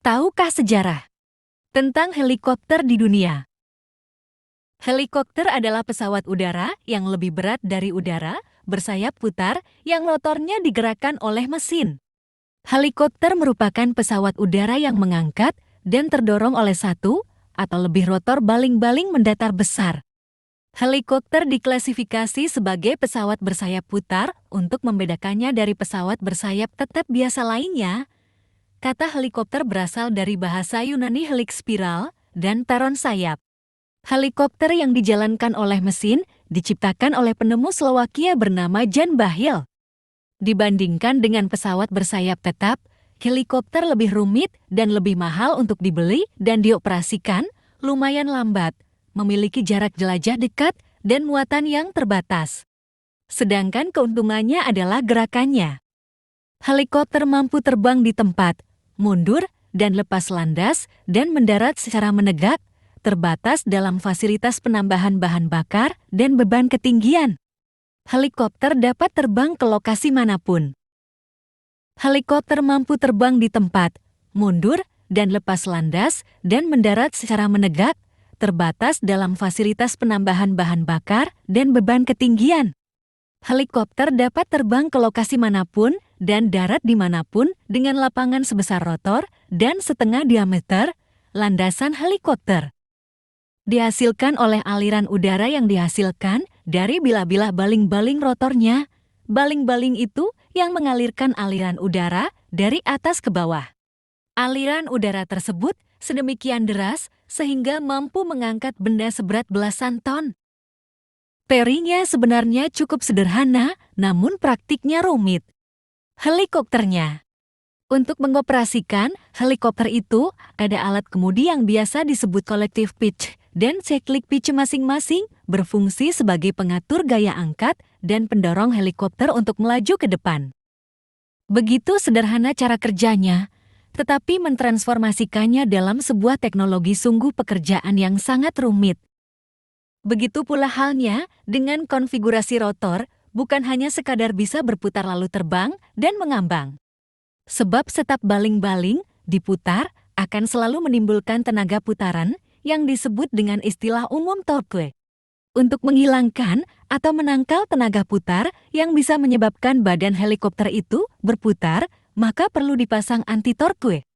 Tahukah sejarah tentang helikopter di dunia? Helikopter adalah pesawat udara yang lebih berat dari udara, bersayap putar, yang rotornya digerakkan oleh mesin. Helikopter merupakan pesawat udara yang mengangkat dan terdorong oleh satu atau lebih rotor baling-baling mendatar besar. Helikopter diklasifikasi sebagai pesawat bersayap putar untuk membedakannya dari pesawat bersayap tetap biasa lainnya. Kata helikopter berasal dari bahasa Yunani helix spiral dan peron sayap. Helikopter yang dijalankan oleh mesin diciptakan oleh penemu Slowakia bernama Jan Bahil. Dibandingkan dengan pesawat bersayap tetap, helikopter lebih rumit dan lebih mahal untuk dibeli dan dioperasikan, lumayan lambat, memiliki jarak jelajah dekat dan muatan yang terbatas. Sedangkan keuntungannya adalah gerakannya. Helikopter mampu terbang di tempat, mundur dan lepas landas dan mendarat secara menegak, terbatas dalam fasilitas penambahan bahan bakar dan beban ketinggian. Helikopter dapat terbang ke lokasi manapun. Helikopter mampu terbang di tempat, mundur dan lepas landas dan mendarat secara menegak, terbatas dalam fasilitas penambahan bahan bakar dan beban ketinggian. Helikopter dapat terbang ke lokasi manapun dan darat dimanapun dengan lapangan sebesar rotor dan setengah diameter landasan helikopter. Dihasilkan oleh aliran udara yang dihasilkan dari bilah-bilah baling-baling rotornya. Baling-baling itu yang mengalirkan aliran udara dari atas ke bawah. Aliran udara tersebut sedemikian deras sehingga mampu mengangkat benda seberat belasan ton. Teorinya sebenarnya cukup sederhana, namun praktiknya rumit. Helikopternya. Untuk mengoperasikan helikopter itu, ada alat kemudi yang biasa disebut collective pitch dan cyclic pitch masing-masing berfungsi sebagai pengatur gaya angkat dan pendorong helikopter untuk melaju ke depan. Begitu sederhana cara kerjanya, tetapi mentransformasikannya dalam sebuah teknologi sungguh pekerjaan yang sangat rumit. Begitu pula halnya dengan konfigurasi rotor, bukan hanya sekadar bisa berputar lalu terbang dan mengambang. Sebab setiap baling-baling diputar akan selalu menimbulkan tenaga putaran yang disebut dengan istilah umum torque. Untuk menghilangkan atau menangkal tenaga putar yang bisa menyebabkan badan helikopter itu berputar, maka perlu dipasang anti-torque.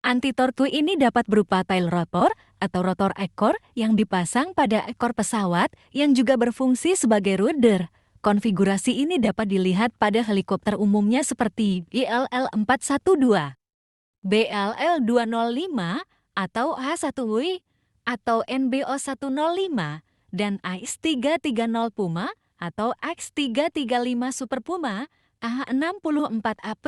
Anti-torque ini dapat berupa tail rotor atau rotor ekor yang dipasang pada ekor pesawat yang juga berfungsi sebagai rudder. Konfigurasi ini dapat dilihat pada helikopter umumnya seperti ILL-412, BLL-205 atau H-1W atau NBO-105 dan AX-330 Puma atau X-335 Super Puma, AH-64AP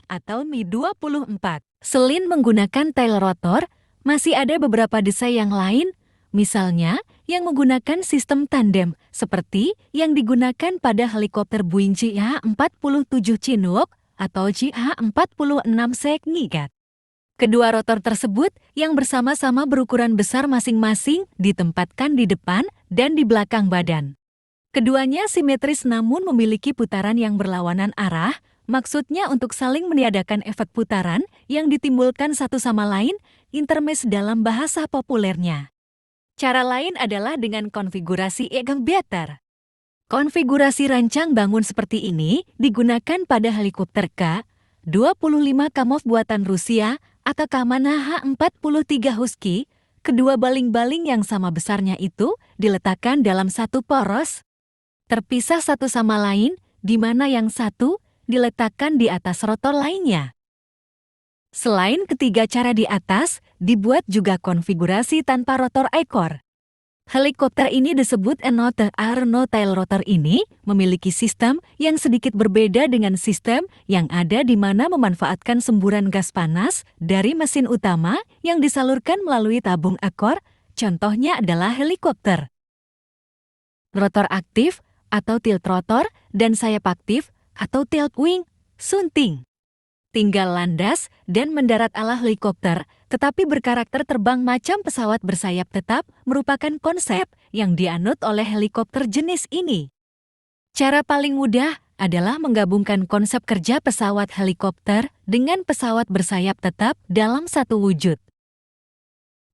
atau Mi-24. Selain menggunakan tail rotor, masih ada beberapa desain yang lain, misalnya yang menggunakan sistem tandem seperti yang digunakan pada helikopter Boeing JH-47 Chinook atau JH-46 Seiknigat. Kedua rotor tersebut yang bersama-sama berukuran besar masing-masing ditempatkan di depan dan di belakang badan. Keduanya simetris namun memiliki putaran yang berlawanan arah, maksudnya untuk saling meniadakan efek putaran yang ditimbulkan satu sama lain, intermes dalam bahasa populernya. Cara lain adalah dengan konfigurasi incubator. Konfigurasi rancang bangun seperti ini digunakan pada helikopter K-25 Kamov buatan Rusia atau Kamana H-43 Husky. Kedua baling-baling yang sama besarnya itu diletakkan dalam satu poros, terpisah satu sama lain, di mana yang satu diletakkan di atas rotor lainnya. Selain ketiga cara di atas, dibuat juga konfigurasi tanpa rotor ekor. Helikopter ini disebut no-tail rotor ini memiliki sistem yang sedikit berbeda dengan sistem yang ada di mana memanfaatkan semburan gas panas dari mesin utama yang disalurkan melalui tabung ekor, contohnya adalah helikopter. Rotor aktif atau tilt rotor dan sayap aktif atau tilt wing, sunting. Tinggal landas dan mendarat ala helikopter, tetapi berkarakter terbang macam pesawat bersayap tetap merupakan konsep yang dianut oleh helikopter jenis ini. Cara paling mudah adalah menggabungkan konsep kerja pesawat helikopter dengan pesawat bersayap tetap dalam satu wujud.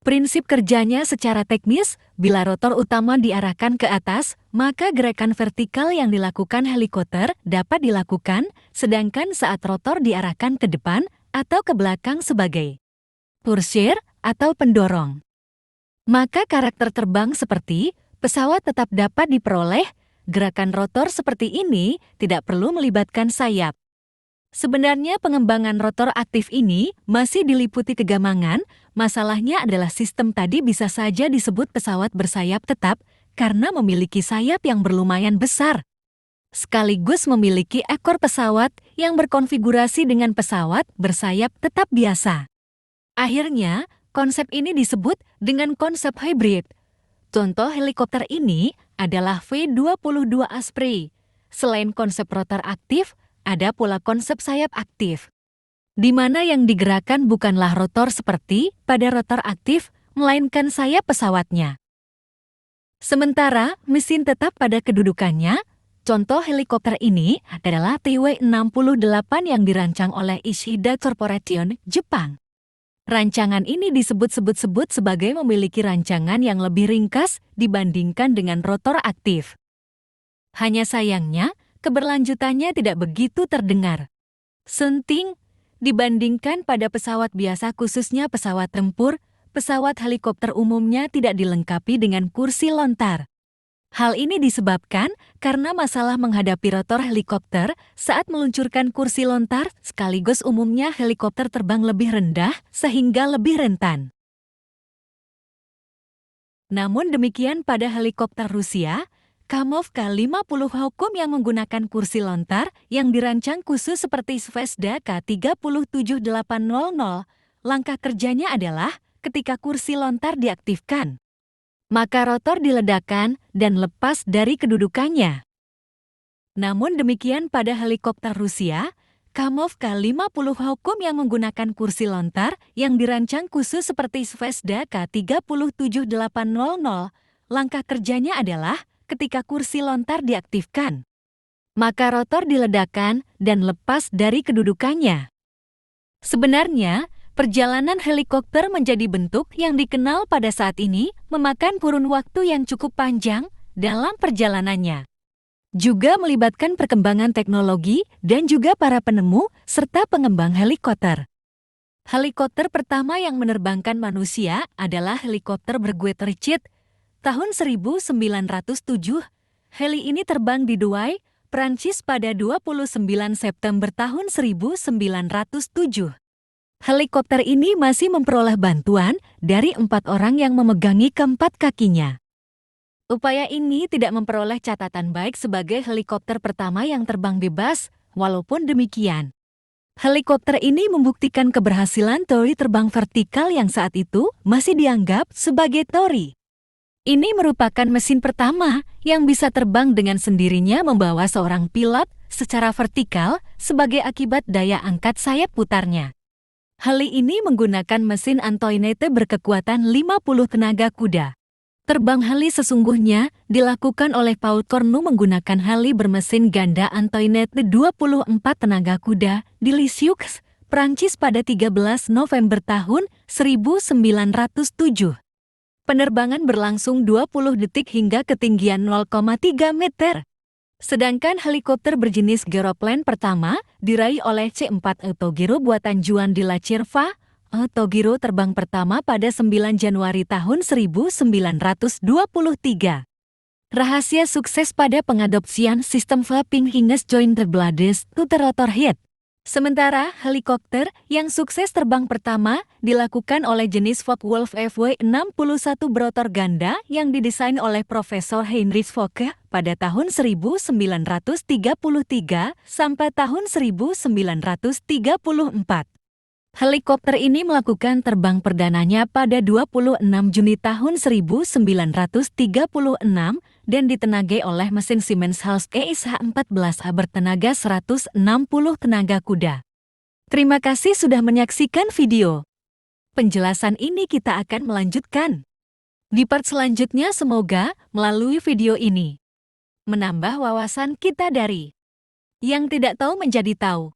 Prinsip kerjanya secara teknis, bila rotor utama diarahkan ke atas, maka gerakan vertikal yang dilakukan helikopter dapat dilakukan, sedangkan saat rotor diarahkan ke depan atau ke belakang sebagai pusher atau pendorong, maka karakter terbang seperti pesawat tetap dapat diperoleh. Gerakan rotor seperti ini tidak perlu melibatkan sayap. Sebenarnya pengembangan rotor aktif ini masih diliputi kegamangan, masalahnya adalah sistem tadi bisa saja disebut pesawat bersayap tetap karena memiliki sayap yang berlumayan besar, sekaligus memiliki ekor pesawat yang berkonfigurasi dengan pesawat bersayap tetap biasa. Akhirnya, konsep ini disebut dengan konsep hybrid. Contoh helikopter ini adalah V-22 Osprey. Selain konsep rotor aktif, ada pula konsep sayap aktif, di mana yang digerakkan bukanlah rotor seperti pada rotor aktif, melainkan sayap pesawatnya. Sementara mesin tetap pada kedudukannya, contoh helikopter ini adalah TW-68 yang dirancang oleh Ishida Corporation, Jepang. Rancangan ini disebut-sebut sebagai memiliki rancangan yang lebih ringkas dibandingkan dengan rotor aktif. Hanya sayangnya, keberlanjutannya tidak begitu terdengar sunting dibandingkan pada pesawat biasa, khususnya pesawat tempur. Pesawat helikopter umumnya tidak dilengkapi dengan kursi lontar. Hal ini disebabkan karena masalah menghadapi rotor helikopter saat meluncurkan kursi lontar, sekaligus umumnya helikopter terbang lebih rendah sehingga lebih rentan. Namun demikian pada helikopter Rusia, Kamov K-50 Hukum yang menggunakan kursi lontar yang dirancang khusus seperti Zvezda K-37800, langkah kerjanya adalah ketika kursi lontar diaktifkan, maka rotor diledakkan dan lepas dari kedudukannya. Namun demikian pada helikopter Rusia, Kamov K-50 Hukum yang menggunakan kursi lontar yang dirancang khusus seperti Zvezda K-37800, langkah kerjanya adalah ketika kursi lontar diaktifkan, maka rotor diledakkan dan lepas dari kedudukannya. Sebenarnya, perjalanan helikopter menjadi bentuk yang dikenal pada saat ini memakan kurun waktu yang cukup panjang dalam perjalanannya. Juga melibatkan perkembangan teknologi dan juga para penemu serta pengembang helikopter. Helikopter pertama yang menerbangkan manusia adalah helikopter Breguet-Ritchie tahun 1907. Heli ini terbang di Douai, Prancis pada 29 September tahun 1907. Helikopter ini masih memperoleh bantuan dari 4 orang yang memegangi keempat kakinya. Upaya ini tidak memperoleh catatan baik sebagai helikopter pertama yang terbang bebas. Walaupun demikian, helikopter ini membuktikan keberhasilan teori terbang vertikal yang saat itu masih dianggap sebagai teori. Ini merupakan mesin pertama yang bisa terbang dengan sendirinya membawa seorang pilot secara vertikal sebagai akibat daya angkat sayap putarnya. Heli ini menggunakan mesin Antoinette berkekuatan 50 tenaga kuda. Terbang heli sesungguhnya dilakukan oleh Paul Cornu menggunakan heli bermesin ganda Antoinette 24 tenaga kuda di Lisieux, Prancis pada 13 November tahun 1907. Penerbangan berlangsung 20 detik hingga ketinggian 0,3 meter. Sedangkan helikopter berjenis Gyroplan pertama diraih oleh C4 Autogiro buatan Juan de la Cierva. Autogiro terbang pertama pada 9 Januari tahun 1923. Rahasia sukses pada pengadopsian sistem flapping hinges joint the blades to the rotor head. Sementara helikopter yang sukses terbang pertama dilakukan oleh jenis Focke-Wulf FW-61 berotor ganda yang didesain oleh Profesor Heinrich Focke pada tahun 1933 sampai tahun 1934. Helikopter ini melakukan terbang perdananya pada 26 Juni tahun 1936 dan ditenagai oleh mesin Siemens Halske SH-14A bertenaga 160 tenaga kuda. Terima kasih sudah menyaksikan video. Penjelasan ini kita akan melanjutkan di part selanjutnya. Semoga melalui video ini menambah wawasan kita dari yang tidak tahu menjadi tahu.